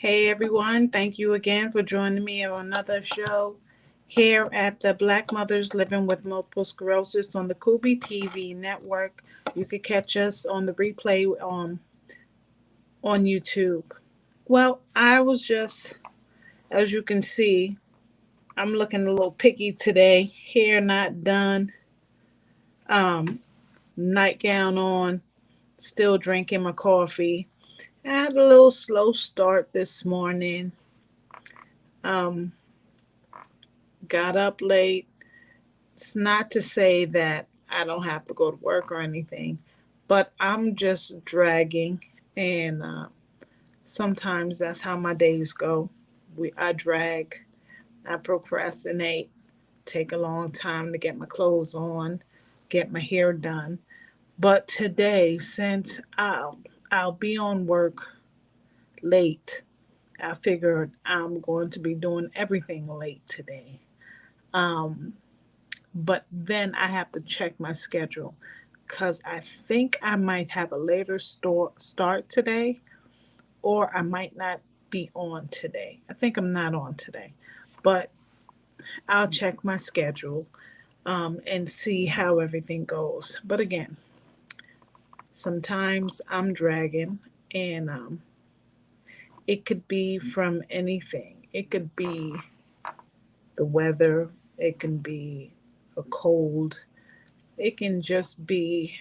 Hey everyone, thank you again for joining me on another show here at the Black Mothers Living with Multiple Sclerosis on the Kubi TV network. You could catch us on the replay on YouTube. Well, I was just, as you can see, I'm looking a little picky today. Hair not done, um, nightgown on, still drinking my coffee. I had a little slow start this morning. Um, got up late. It's not to say that I don't have to go to work or anything, but I'm just dragging, and sometimes that's how my days go. I drag, I procrastinate, take a long time to get my clothes on, get my hair done. But today, since I'll be on work late, I figured I'm going to be doing everything late today. Um, but then I have to check my schedule because I think I might have a later start today, or I might not be on today. I think I'm not on today, but I'll check my schedule and see how everything goes. But again, sometimes I'm dragging, and it could be from anything. It could be the weather, it can be a cold, it can just be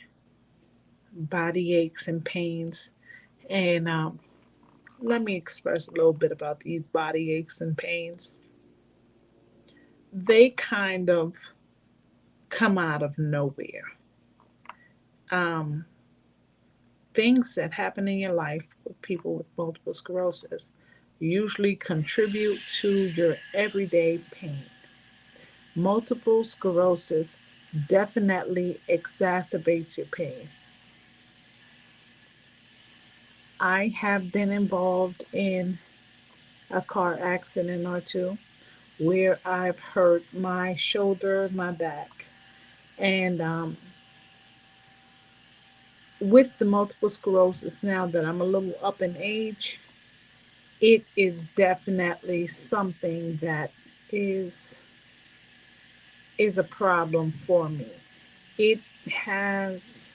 body aches and pains. And let me express a little bit about these body aches and pains. They kind of come out of nowhere. Um, Things that happen in your life with people with multiple sclerosis usually contribute to your everyday pain. Multiple sclerosis definitely exacerbates your pain. I have been involved in a car accident or two where I've hurt my shoulder, my back. And with the multiple sclerosis, now that I'm a little up in age, it is definitely something that is is a problem for me. It has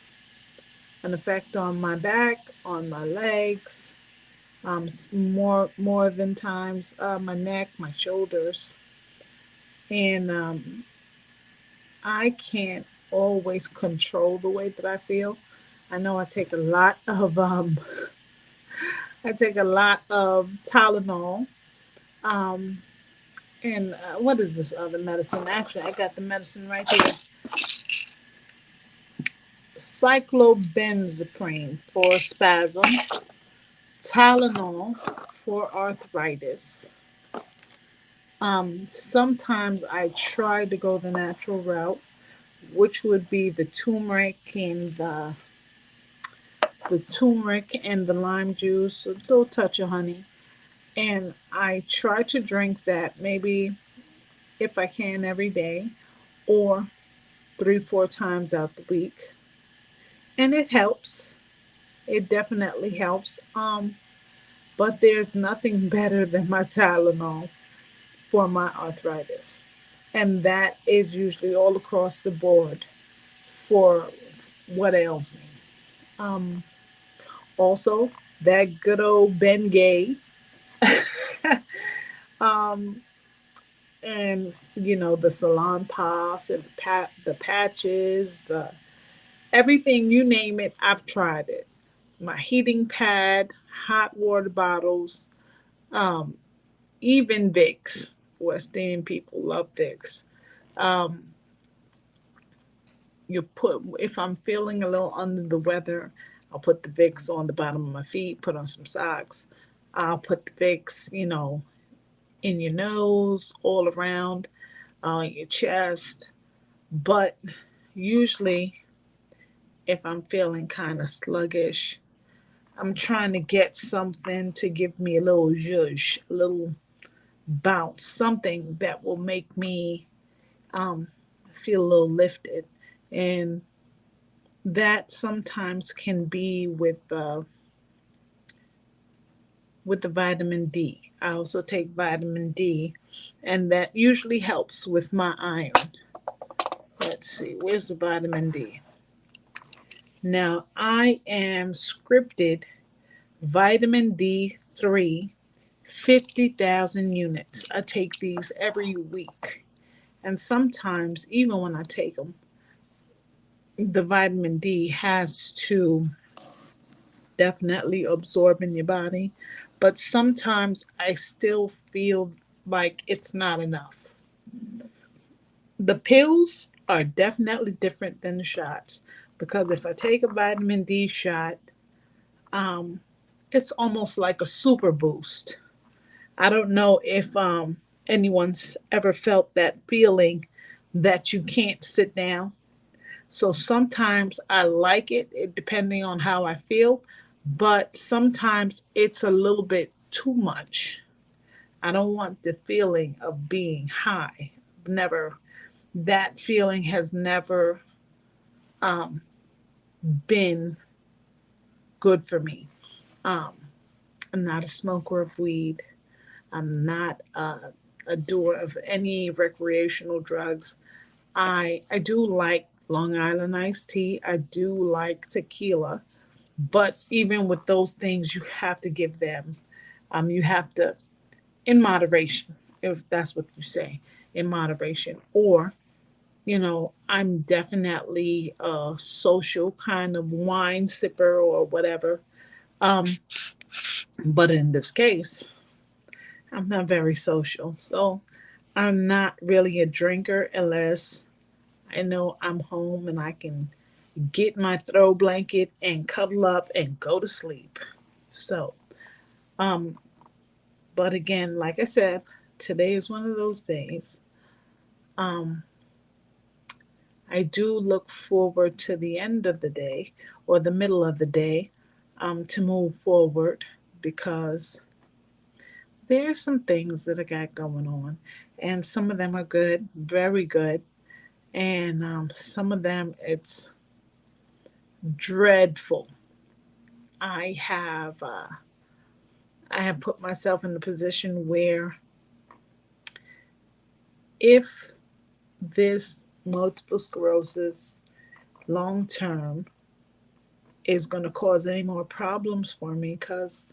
an effect on my back, on my legs, more than times my neck, my shoulders, and I can't always control the way that I feel. I know I take a lot of I take a lot of Tylenol. Um, and what is this other medicine? Actually, I got the medicine right here. Cyclobenzaprine for spasms, Tylenol for arthritis. Sometimes I try to go the natural route, which would be the turmeric and the lime juice, a little touch of honey, and I try to drink that maybe if I can every day or 3 4 times out the week, and it helps. It definitely helps. But there's nothing better than my Tylenol for my arthritis, and that is usually all across the board for what ails me. Um, Also, that good old Bengay, um, and the Salon Pass and the patches, the everything you name it, I've tried it. My heating pad, hot water bottles, um, even Vicks. West Indian people love Vicks. Um, you put If I'm feeling a little under the weather, I'll put the Vicks on the bottom of my feet, put on some socks. I'll put the Vicks, in your nose, all around, on your chest. But usually, if I'm feeling kind of sluggish, I'm trying to get something to give me a little zhuzh, a little bounce, something that will make me um, feel a little lifted. And that sometimes can be with with the vitamin D. I also take vitamin D, and that usually helps with my iron. Let's see, where's the vitamin D? Now, I am scripted vitamin D3, 50,000 units. I take these every week. And sometimes, even when I take them, the vitamin D has to definitely absorb in your body. But sometimes I still feel like it's not enough. The pills are definitely different than the shots because if I take a vitamin D shot, um, it's almost like a super boost. I don't know if anyone's ever felt that feeling that you can't sit down. So sometimes I like it depending on how I feel, but sometimes it's a little bit too much. I don't want the feeling of being high. Never, that feeling has never um, been good for me. Um, I'm not a smoker of weed. I'm not a doer of any recreational drugs. I do like Long Island iced tea. I do like tequila, but even with those things, you have to give them. You have to in moderation, if that's what you say, in moderation. Or I'm definitely a social kind of wine sipper or whatever. Um, but in this case, I'm not very social. So I'm not really a drinker unless I know I'm home and I can get my throw blanket and cuddle up and go to sleep. So, um, but again, like I said, today is one of those days. Um, I do look forward to the end of the day or the middle of the day to move forward because there's some things that I got going on, and some of them are good, very good, and some of them it's dreadful. I have uh, I have put myself in the position where if this multiple sclerosis long term is going to cause any more problems for me, because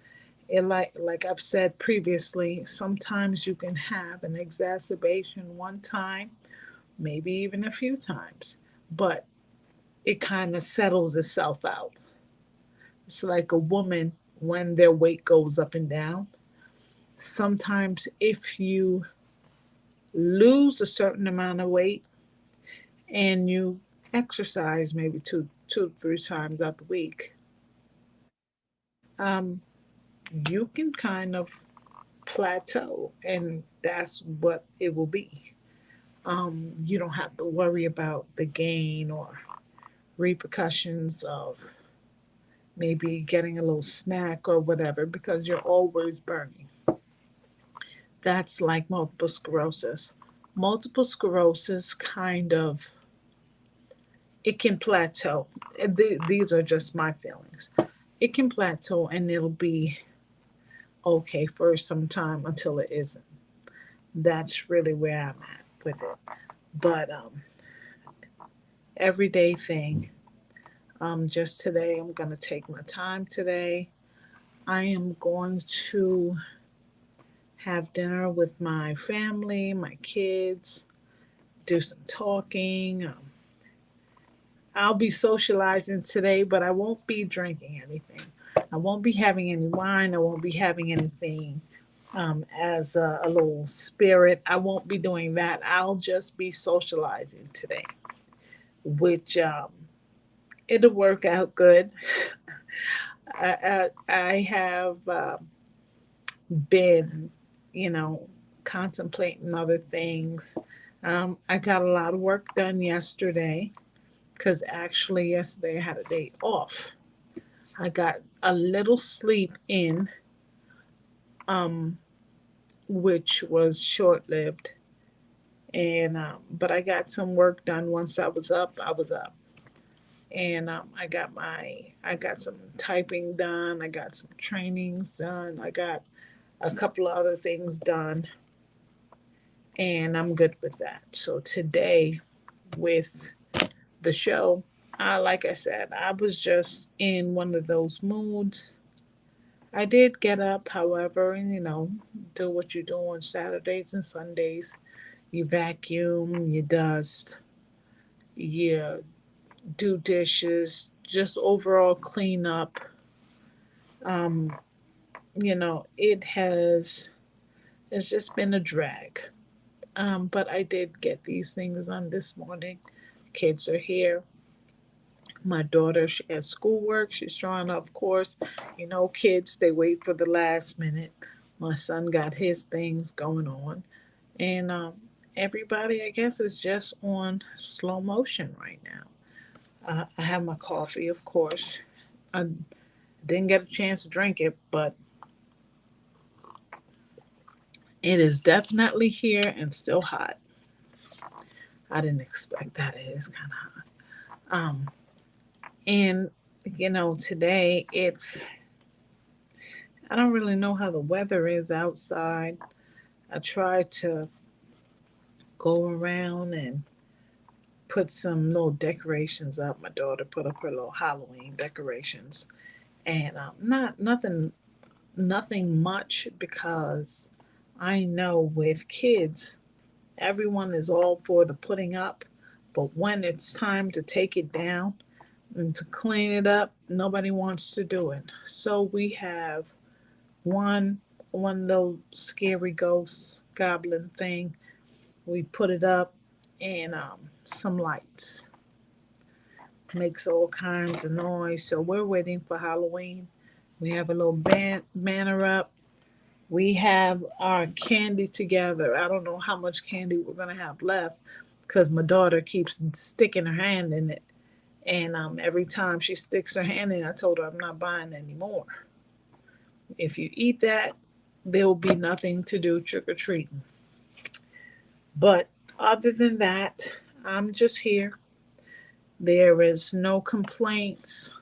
it like I've said previously, sometimes you can have an exacerbation one time, maybe even a few times, but it kind of settles itself out. It's like a woman when their weight goes up and down. Sometimes if you lose a certain amount of weight and you exercise maybe two three times out the week, um, you can kind of plateau, and that's what it will be. You don't have to worry about the gain or repercussions of maybe getting a little snack or whatever because you're always burning. That's like multiple sclerosis. Multiple sclerosis kind of it can plateau. These are just my feelings. It can plateau and it'll be okay for some time until it isn't. That's really where I'm at with it. But everyday thing. Just today, I'm gonna take my time today. I am going to have dinner with my family, my kids, do some talking. I'll be socializing today, but I won't be drinking anything. I won't be having any wine. I won't be having anything as a little spirit. I won't be doing that. I'll just be socializing today, which it'll work out good. I have been, you know, contemplating other things. I got a lot of work done yesterday because actually, yesterday I had a day off. I got a little sleep in, um, which was short lived. And but I got some work done. Once I was up, and I got some typing done. I got some trainings done. I got a couple of other things done, and I'm good with that. So today, with the show, like I said, I was just in one of those moods. I did get up, however, and do what you do on Saturdays and Sundays. You vacuum, you dust, you do dishes, just overall clean up. Um, it's just been a drag. But I did get these things done this morning. Kids are here. My daughter, she has schoolwork. She's trying to, of course, kids, they wait for the last minute. My son got his things going on. And everybody, I guess, is just on slow motion right now. I have my coffee, of course. I didn't get a chance to drink it, but it is definitely here and still hot. I didn't expect that. It is kind of hot. And today I don't really know how the weather is outside. I tried to go around and put some little decorations up. My daughter put up her little Halloween decorations, and nothing much, because I know with kids, everyone is all for the putting up, but when it's time to take it down and to clean it up, nobody wants to do it. So we have one little scary ghost goblin thing. We put it up, and some lights. Makes all kinds of noise. So we're waiting for Halloween. We have a little banner up. We have our candy together. I don't know how much candy we're gonna have left, because my daughter keeps sticking her hand in it, and every time she sticks her hand in, I told her I'm not buying any more. If you eat that, there will be nothing to do trick or treating. But other than that, I'm just here. There is no complaints.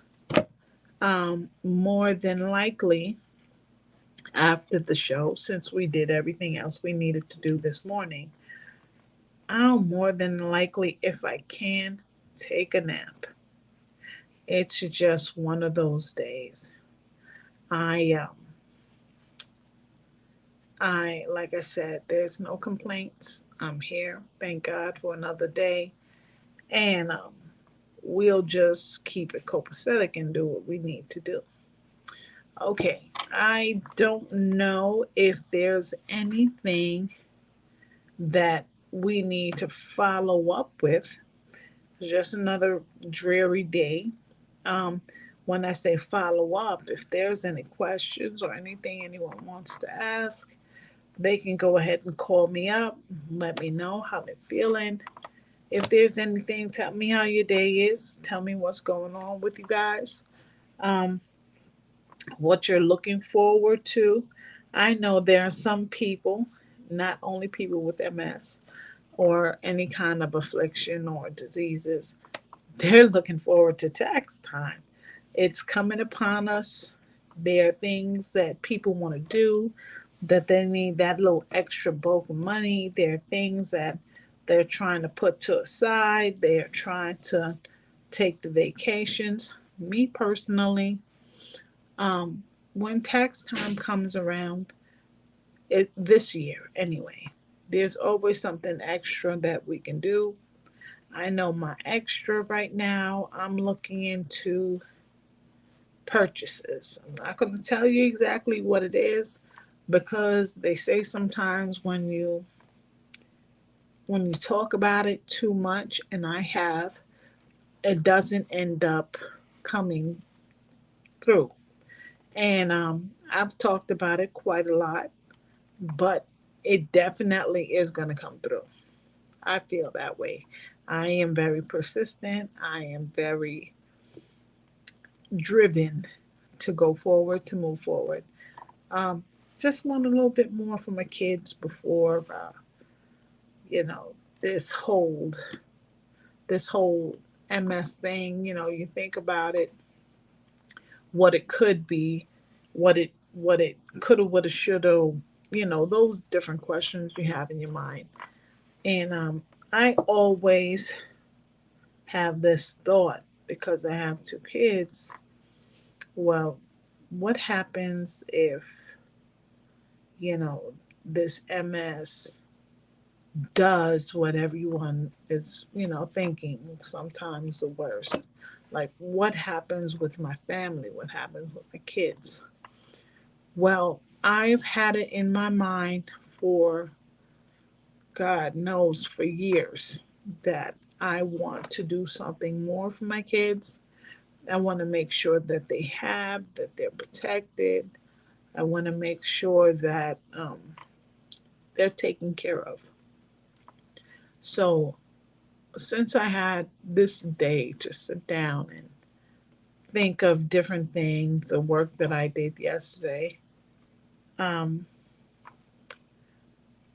More than likely, after the show, since we did everything else we needed to do this morning, I'll more than likely, if I can, take a nap. It's just one of those days. I like I said, there's no complaints. I'm here. Thank God for another day, and we'll just keep it copacetic and do what we need to do. Okay, I don't know if there's anything that we need to follow up with. Just another dreary day. Um, when I say follow up, if there's any questions or anything anyone wants to ask, they can go ahead and call me up. Let me know how they're feeling. If there's anything, tell me how your day is. Tell me what's going on with you guys. Um, what you're looking forward to. I know there are some people, not only people with MS or any kind of affliction or diseases, they're looking forward to tax time. It's coming upon us. There are things that people want to do, that they need that little extra bulk of money. There are things that they're trying to put to aside. They're trying to take the vacations. Me personally, um, when tax time comes around, this year anyway, there's always something extra that we can do. I know my extra right now, I'm looking into purchases. I'm not going to tell you exactly what it is, because they say sometimes when you talk about it too much, and I have, it doesn't end up coming through. And I've talked about it quite a lot, but it definitely is going to come through. I feel that way. I am very persistent. I am very driven to go forward, to move forward. Um, just want a little bit more for my kids before, you know, this whole MS thing, you think about it, what it could be, what it coulda, woulda, shoulda, those different questions you have in your mind. And I always have this thought because I have two kids. Well, what happens if, you know, this MS does what everyone is, thinking, sometimes the worst? Like, what happens with my family? What happens with my kids? Well, I've had it in my mind for, God knows, for years that I want to do something more for my kids. I want to make sure that that they're protected. I want to make sure that they're taken care of. So, since I had this day to sit down and think of different things, the work that I did yesterday, um,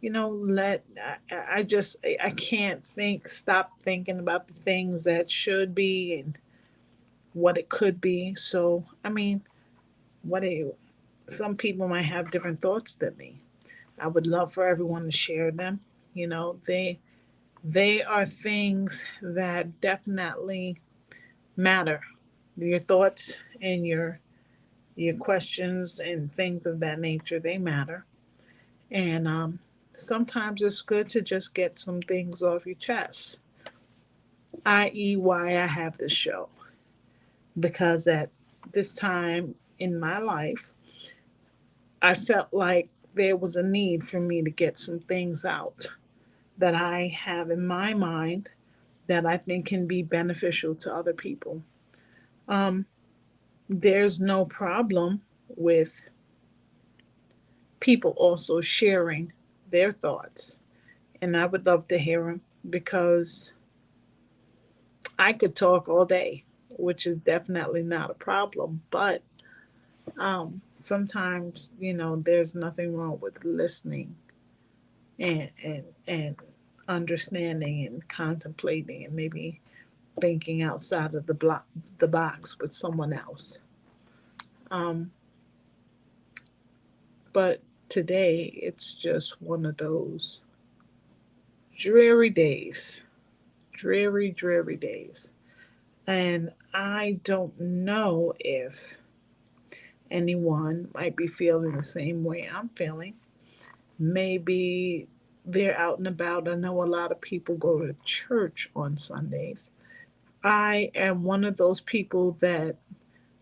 let I just I can't stop thinking about the things that should be and what it could be. So, I mean, what do you? Some people might have different thoughts than me. I would love for everyone to share them. They are things that definitely matter. Your thoughts and your questions and things of that nature, they matter. And sometimes it's good to just get some things off your chest, i.e., why I have this show. Because at this time in my life, I felt like there was a need for me to get some things out that I have in my mind that I think can be beneficial to other people. Um, there's no problem with people also sharing their thoughts, and I would love to hear them because I could talk all day, which is definitely not a problem. But sometimes, there's nothing wrong with listening and understanding and contemplating and maybe thinking outside of the box with someone else. Um, but today it's just one of those dreary days, dreary days, and I don't know if anyone might be feeling the same way I'm feeling. Maybe they're out and about. I know a lot of people go to church on Sundays. I am one of those people that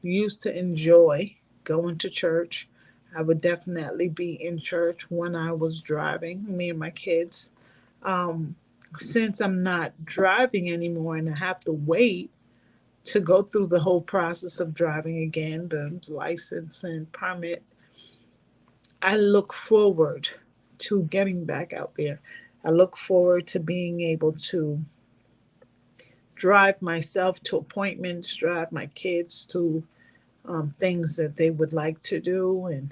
used to enjoy going to church. I would definitely be in church when I was driving, me and my kids. Um, since I'm not driving anymore and I have to wait to go through the whole process of driving again, the license and permit, I look forward to getting back out there. I look forward to being able to drive myself to appointments, drive my kids to things that they would like to do, and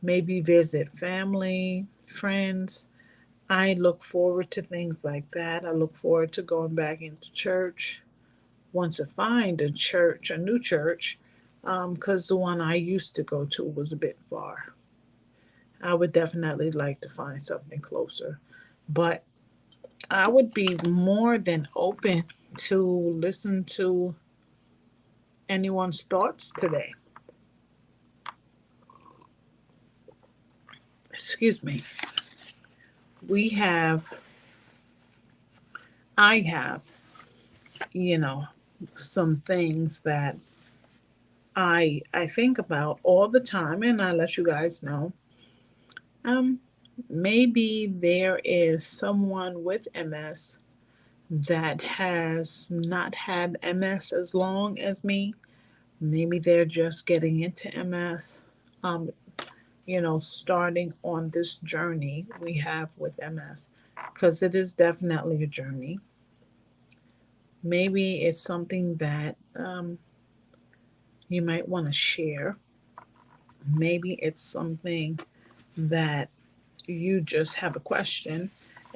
maybe visit family, friends. I look forward to things like that. I look forward to going back into church once I find a church, a new church, because the one I used to go to was a bit far. I would definitely like to find something closer. But I would be more than open to listen to anyone's thoughts today. Excuse me. We have, I have, you know, some things that I think about all the time, and I let you guys know. Um, maybe there is someone with MS that has not had MS as long as me. Maybe they're just getting into MS. Um, starting on this journey we have with MS, because it is definitely a journey. Maybe it's something that you might want to share. Maybe it's something that you just have a question.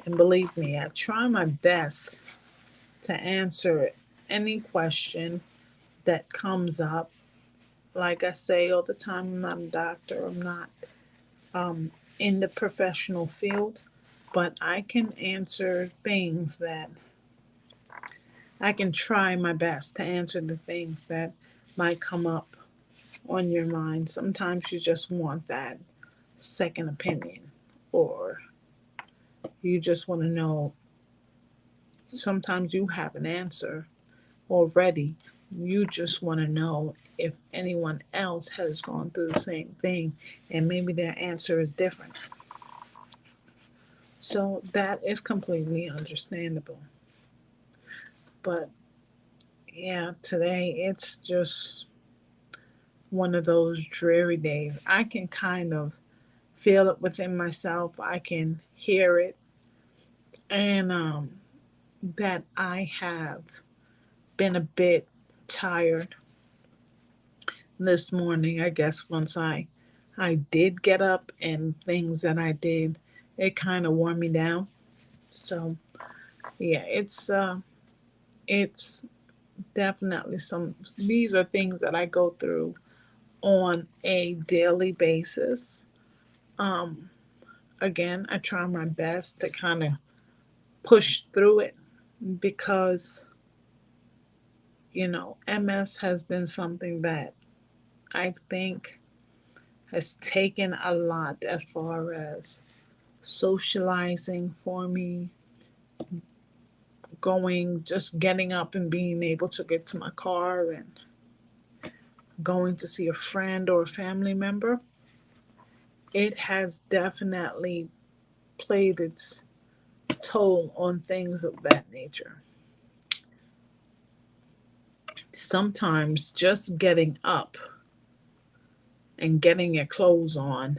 And believe me, I try my best to answer any question that comes up. Like I say all the time, I'm not a doctor, I'm not in the professional field, but I can answer things that I can try my best to answer the things that might come up on your mind. Sometimes you just want that second opinion, or you just want to know. Sometimes you have an answer already. You just want to know if anyone else has gone through the same thing and maybe their answer is different. So that is completely understandable. But yeah, today it's just one of those dreary days. I can kind of feel it within myself. I can hear it, and that I have been a bit tired this morning. I guess once I did get up and things that I did, it kind of wore me down. So yeah, it's definitely some. These are things that I go through on a daily basis. Um, Again, I try my best to kind of push through it because, MS has been something that I think has taken a lot as far as socializing for me, just getting up and being able to get to my car and going to see a friend or a family member. It has definitely played its toll on things of that nature. Sometimes just getting up and getting your clothes on,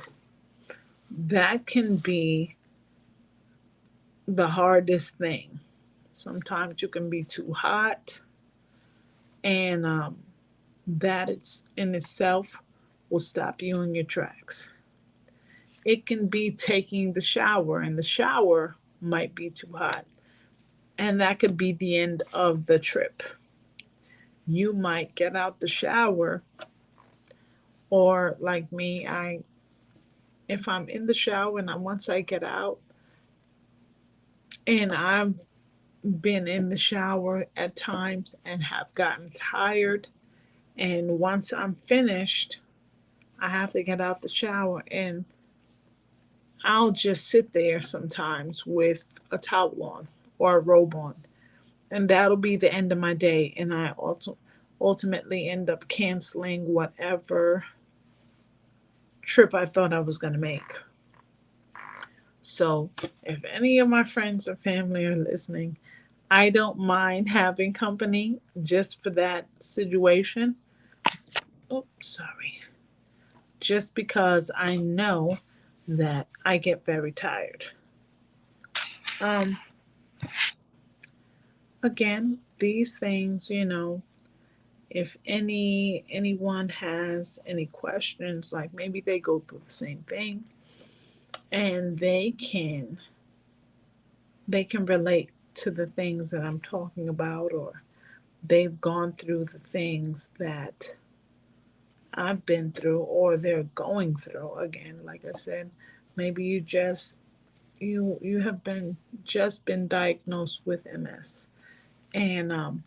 that can be the hardest thing. Sometimes you can be too hot, and that it's in itself will stop you in your tracks. It can be taking the shower, and the shower might be too hot, and that could be the end of the trip. You might get out the shower, or like me, if I'm in the shower and once I get out, and I've been in the shower at times and have gotten tired, and once I'm finished, I have to get out the shower, and I'll just sit there sometimes with a towel on or a robe on, and that'll be the end of my day. And I also ultimately end up canceling whatever trip I thought I was going to make. So, if any of my friends or family are listening, I don't mind having company just for that situation. Oh, sorry. Just because I know that I get very tired. Um, Again, these things, if anyone has any questions, like maybe they go through the same thing and they can relate to the things that I'm talking about, or they've gone through the things that I've been through or they're going through. Again, like I said, maybe you have been diagnosed with MS, and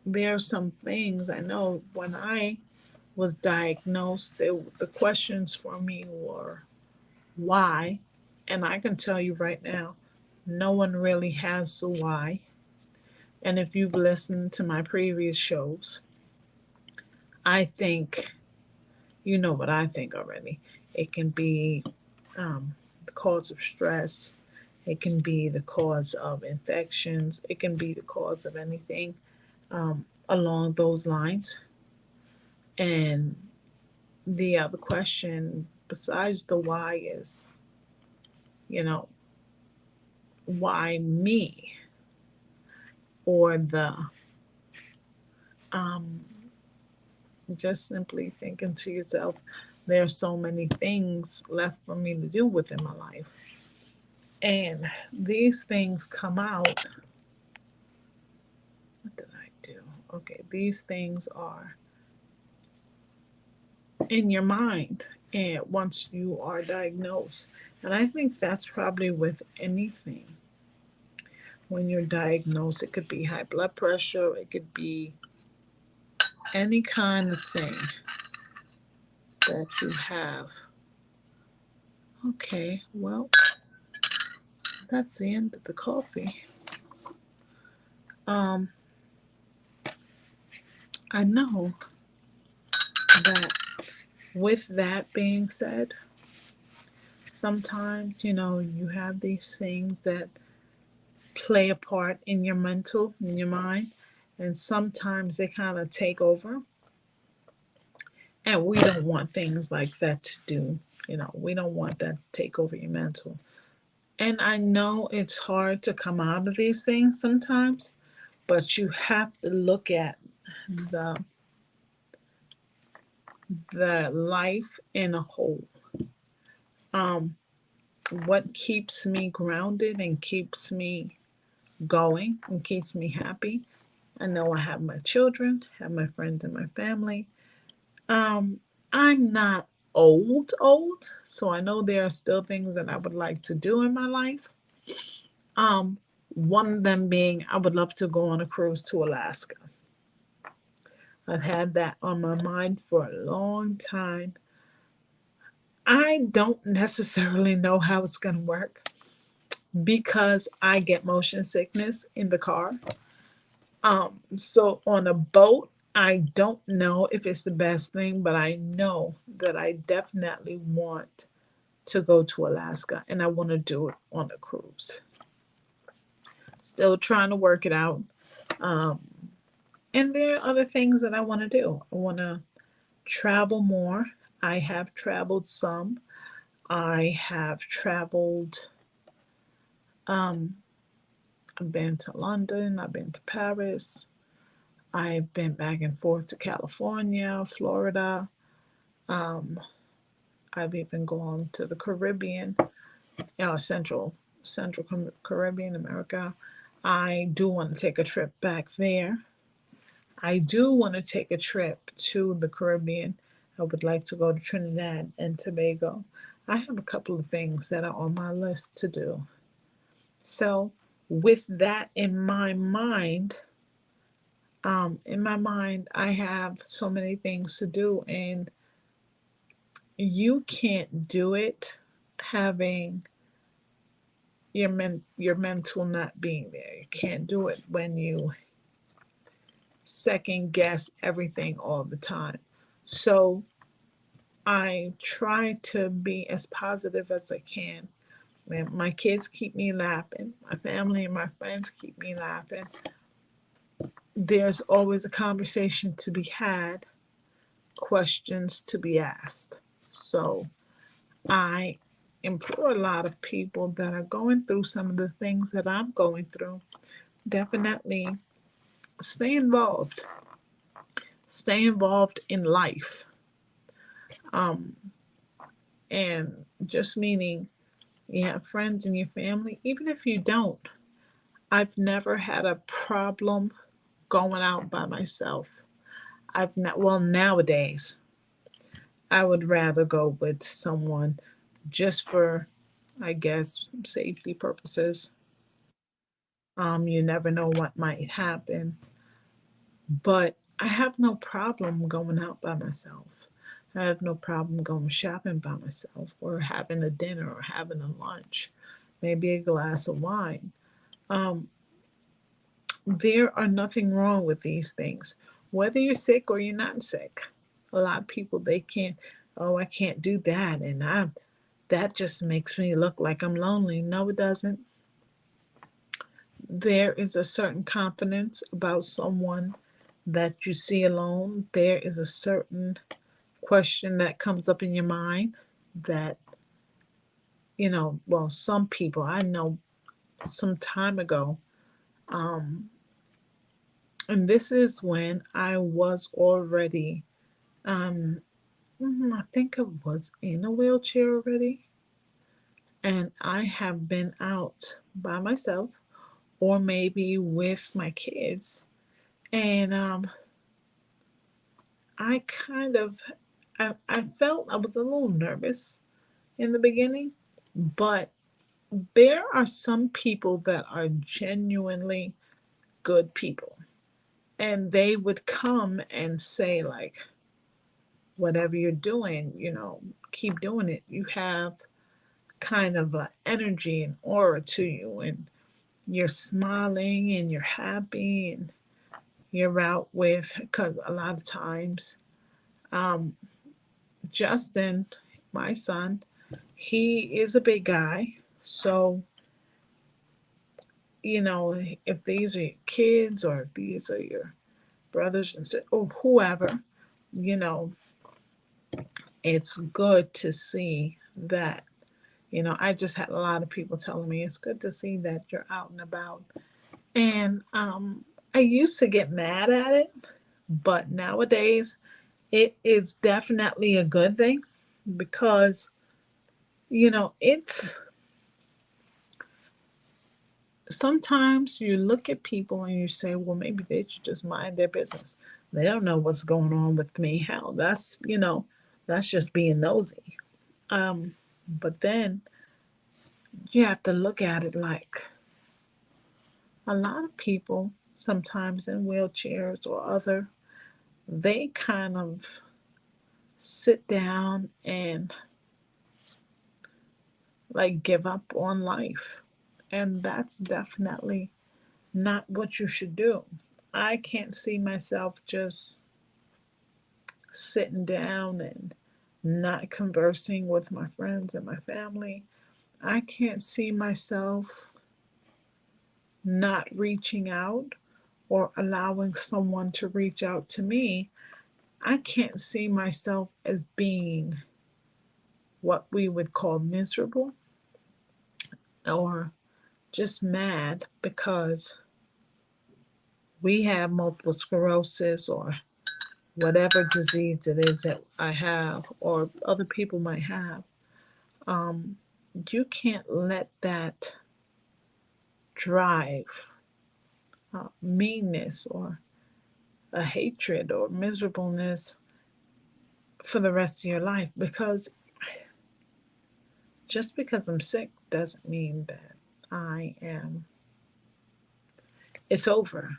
there are some things I know when I was diagnosed, the questions for me were why, and I can tell you right now, no one really has the why. And if you've listened to my previous shows, I think you know what I think already. It can be the cause of stress. It can be the cause of infections. It can be the cause of anything along those lines. And the other question, besides the why, is, you know, why me? Or the um, just simply thinking to yourself, there are so many things left for me to do within my life. And these things come out okay, these things are in your mind and once you are diagnosed. And I think that's probably with anything. When you're diagnosed, it could be high blood pressure, it could be any kind of thing that you have. Okay, well, that's the end of the coffee. Um, I know that with that being said, sometimes, you have these things that play a part in your mental, in your mind, and sometimes they kind of take over. And we don't want things like that to do. We don't want that to take over your mental. And I know it's hard to come out of these things sometimes, but you have to look at the life in a whole. Um, what keeps me grounded and keeps me going and keeps me happy? I know I have my children, have my friends and my family. Um, I'm not old, so I know there are still things that I would like to do in my life. Um, One of them being I would love to go on a cruise to Alaska. I've had that on my mind for a long time. I don't necessarily know how it's going to work because I get motion sickness in the car. So on a boat, I don't know if it's the best thing, but I know that I definitely want to go to Alaska and I want to do it on a cruise. Still trying to work it out. Um, and there are other things that I want to do. I want to travel more. I have traveled some. I have traveled, um, I've been to London, I've been to Paris, I've been back and forth to California, Florida. Um, I've even gone to the Caribbean, Central Caribbean, America. I do want to take a trip back there. I do want to take a trip to the Caribbean. I would like to go to Trinidad and Tobago. I have a couple of things that are on my list to do. So, with that in my mind, I have so many things to do, and you can't do it having your mental not being there. You can't do it when you second guess everything all the time. So I try to be as positive as I can. When my kids keep me laughing, my family and my friends keep me laughing. There's always a conversation to be had, questions to be asked. So I implore a lot of people that are going through some of the things that I'm going through, definitely stay involved. Stay involved in life. Um, and just meaning you have friends in your family, even if you don't. I've never had a problem going out by myself. I've not, well, nowadays, I would rather go with someone just for, I guess, safety purposes. You never know what might happen, but I have no problem going out by myself. I have no problem going shopping by myself or having a dinner or having a lunch, maybe a glass of wine. Um, there are nothing wrong with these things, whether you're sick or you're not sick. A lot of people they can't. Oh, I can't do that, and I that just makes me look like I'm lonely. No, it doesn't. There is a certain confidence about someone that you see alone. There is a certain question that comes up in your mind that, well, some people I know some time ago, um, and this is when I was already, um, I think I was in a wheelchair already, and I have been out by myself or maybe with my kids, And I kind of, I felt I was a little nervous in the beginning, but there are some people that are genuinely good people. And they would come and say, like, whatever you're doing, keep doing it. You have kind of an energy and aura to you, and you're smiling and you're happy, and you're out with, because a lot of times, um, Justin, my son, he is a big guy. So, if these are your kids or if these are your brothers and or whoever, you know, it's good to see that. I just had a lot of people telling me it's good to see that you're out and about. And I used to get mad at it, but nowadays it is definitely a good thing because, it's sometimes you look at people and you say, well, maybe they should just mind their business. They don't know what's going on with me. Hell, that's just being nosy. Um, but then you have to look at it like a lot of people, sometimes in wheelchairs or other, they kind of sit down and like give up on life. And that's definitely not what you should do. I can't see myself just sitting down and not conversing with my friends and my family. I can't see myself not reaching out or allowing someone to reach out to me. I can't see myself as being what we would call miserable or just mad because we have multiple sclerosis or whatever disease it is that I have or other people might have. Um, you can't let that drive meanness or a hatred or miserableness for the rest of your life because just because I'm sick doesn't mean that I am, it's over.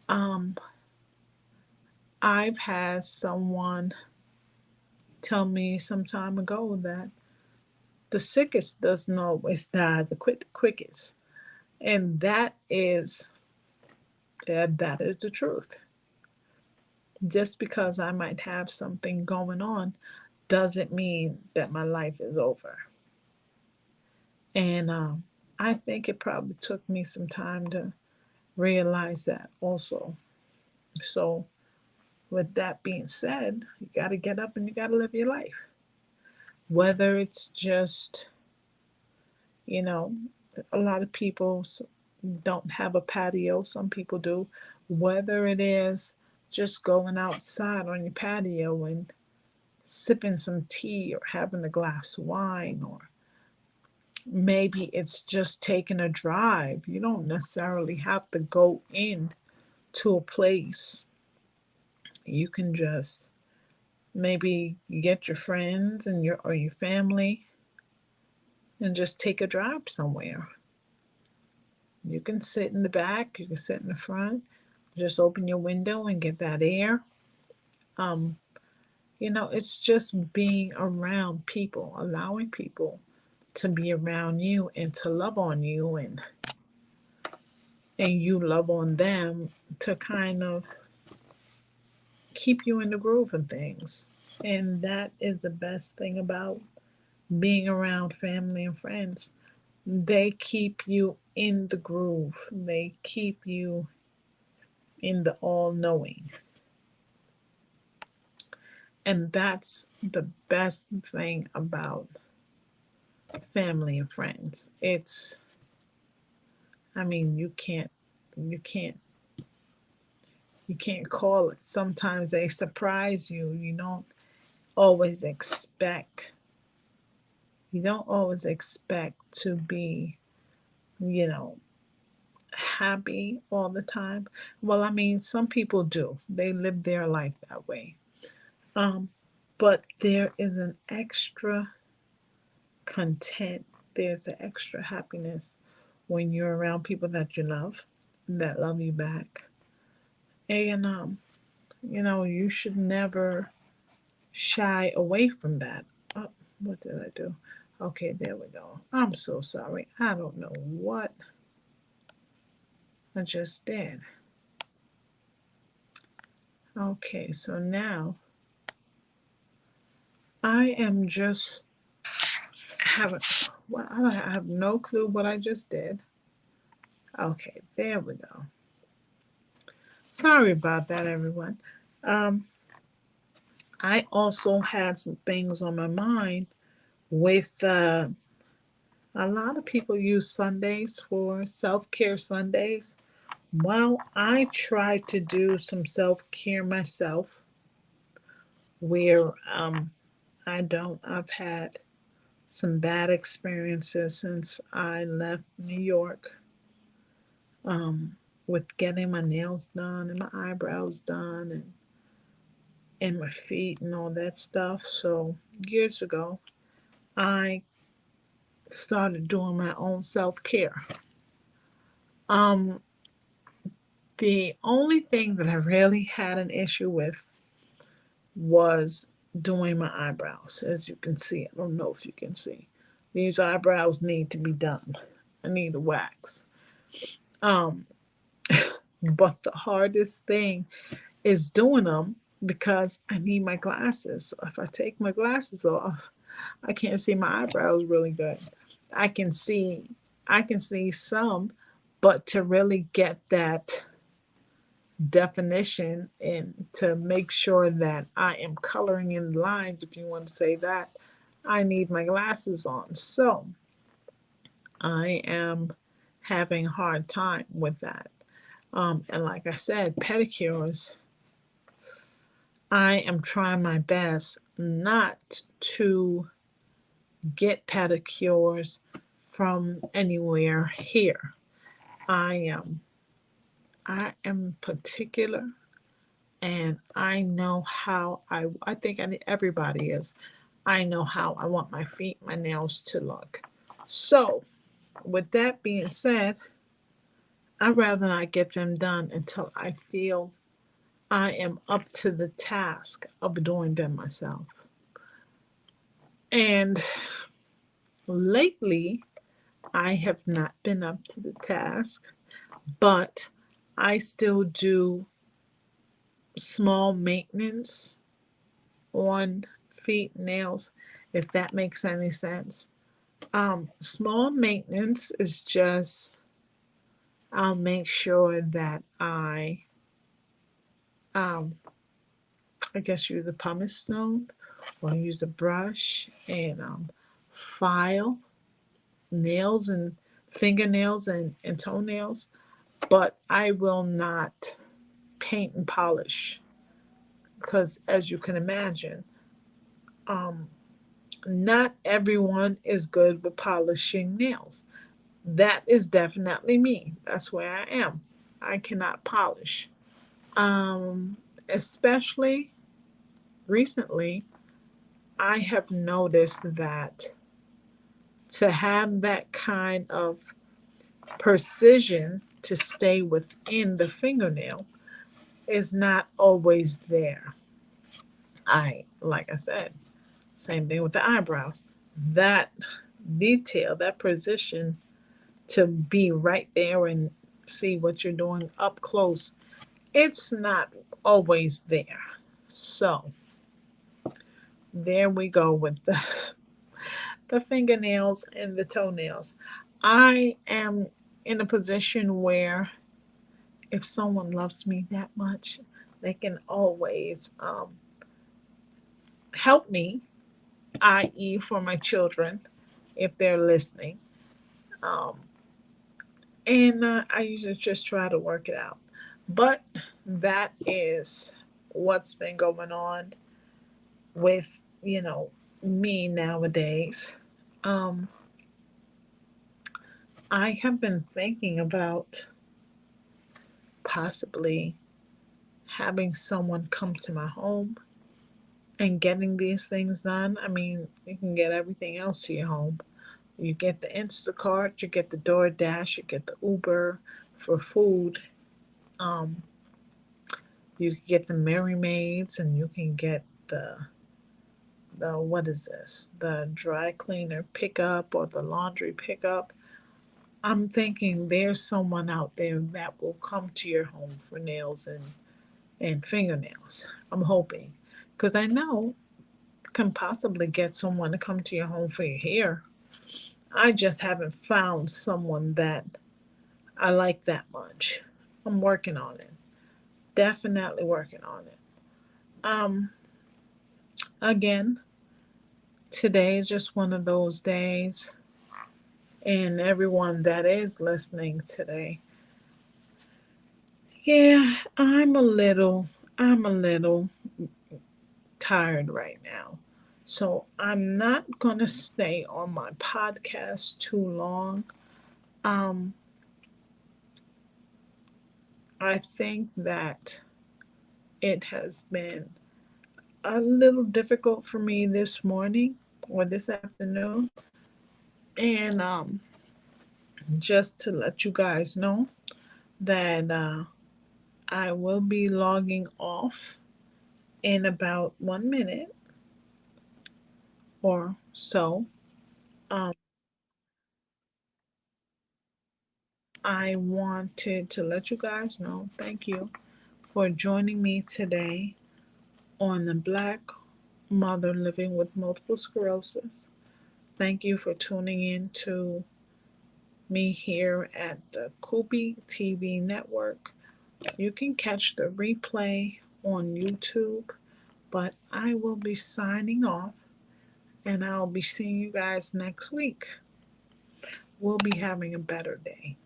Um, I've had someone tell me some time ago that the sickest doesn't always die the quickest. And that is the truth. Just because I might have something going on doesn't mean that my life is over. And I think it probably took me some time to realize that also. So, with that being said, you got to get up and you got to live your life. Whether it's just, you know, a lot of people don't have a patio, some people do. Whether it is just going outside on your patio and sipping some tea or having a glass of wine, or maybe it's just taking a drive. You don't necessarily have to go in to a place. You can just maybe get your friends and your family and just take a drive somewhere. You can sit in the back, you can sit in the front, just open your window and get that air. Um, it's just being around people, allowing people to be around you and to love on you and you love on them to kind of keep you in the groove of things. And that is the best thing about being around family and friends. They keep you in the groove. They keep you in the all knowing. And that's the best thing about family and friends. I mean, you can't, you can't call it. Sometimes they surprise you. Always expect, you don't always expect to be, you know, happy all the time. Well, I mean, some people do. They live their life that way. Um, but there is an extra content. There's an extra happiness when you're around people that you love, that love you back. And you should never shy away from that. Oh, what did I do? Okay, there we go. I'm so sorry. I don't know what I just did. Okay, so now I am just having, well, I have no clue what I just did. Okay, there we go. Sorry about that, everyone. Um, I also had some things on my mind with a lot of people use Sundays for self care Sundays. Well, I try to do some self care myself where I don't. I've had some bad experiences since I left New York um, with getting my nails done and my eyebrows done and my feet and all that stuff. So years ago, I started doing my own self care. Um, the only thing that I really had an issue with was doing my eyebrows. As you can see, I don't know if you can see. These eyebrows need to be done. I need a wax. Um, but the hardest thing is doing them because I need my glasses. So if I take my glasses off, I can't see my eyebrows really good. I can see I can see some, but to really get that definition and to make sure that I am coloring in lines, if you want to say that, I need my glasses on. So I am having a hard time with that. And like I said, pedicures, I am trying my best not to get pedicures from anywhere here. I am I am particular and I know how I think everybody is. I know how I want my feet, my nails to look. So, with that being said, I'd rather not get them done until I feel I am up to the task of doing them myself. And lately, I have not been up to the task, but I still do small maintenance on feet, nails, if that makes any sense. Small maintenance is just I'll make sure that um, I guess use a pumice stone or use a brush and file nails and fingernails and toenails, but I will not paint and polish because, as you can imagine, um, not everyone is good with polishing nails. That is definitely me. That's where I am. I cannot polish. Um, Especially recently, I have noticed that to have that kind of precision to stay within the fingernail is not always there. Like I said, same thing with the eyebrows. That detail, that precision to be right there and see what you're doing up close, it's not always there. So there we go with the fingernails and the toenails. I am in a position where if someone loves me that much, they can always help me, i.e., for my children, if they're listening. Um, and I usually just try to work it out. But that is what's been going on with, me nowadays. Um, I have been thinking about. possibly having someone come to my home and getting these things done. I mean, you can get everything else to your home. You get the Instacart, you get the DoorDash, you get the Uber for food. Um, you can get the Merry Maids, and you can get the what is this? The dry cleaner pickup or the laundry pickup. I'm thinking there's someone out there that will come to your home for nails and fingernails. I'm hoping. Because I know you can possibly get someone to come to your home for your hair. I just haven't found someone that I like that much. I'm working on it. Definitely working on it. Um, Again, today is just one of those days, and everyone that is listening today, yeah, I'm a little tired right now. So I'm not gonna stay on my podcast too long. Um, I think that it has been a little difficult for me this morning or this afternoon. And just to let you guys know that I will be logging off in about 1 minute or so. Um, I wanted to let you guys know, thank you for joining me today on the Black Mother Living with Multiple Sclerosis. Thank you for tuning in to me here at the Kubi TV network. You can catch the replay on YouTube, but I will be signing off and I'll be seeing you guys next week. We'll be having a better day.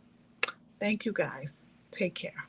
Thank you guys. Take care.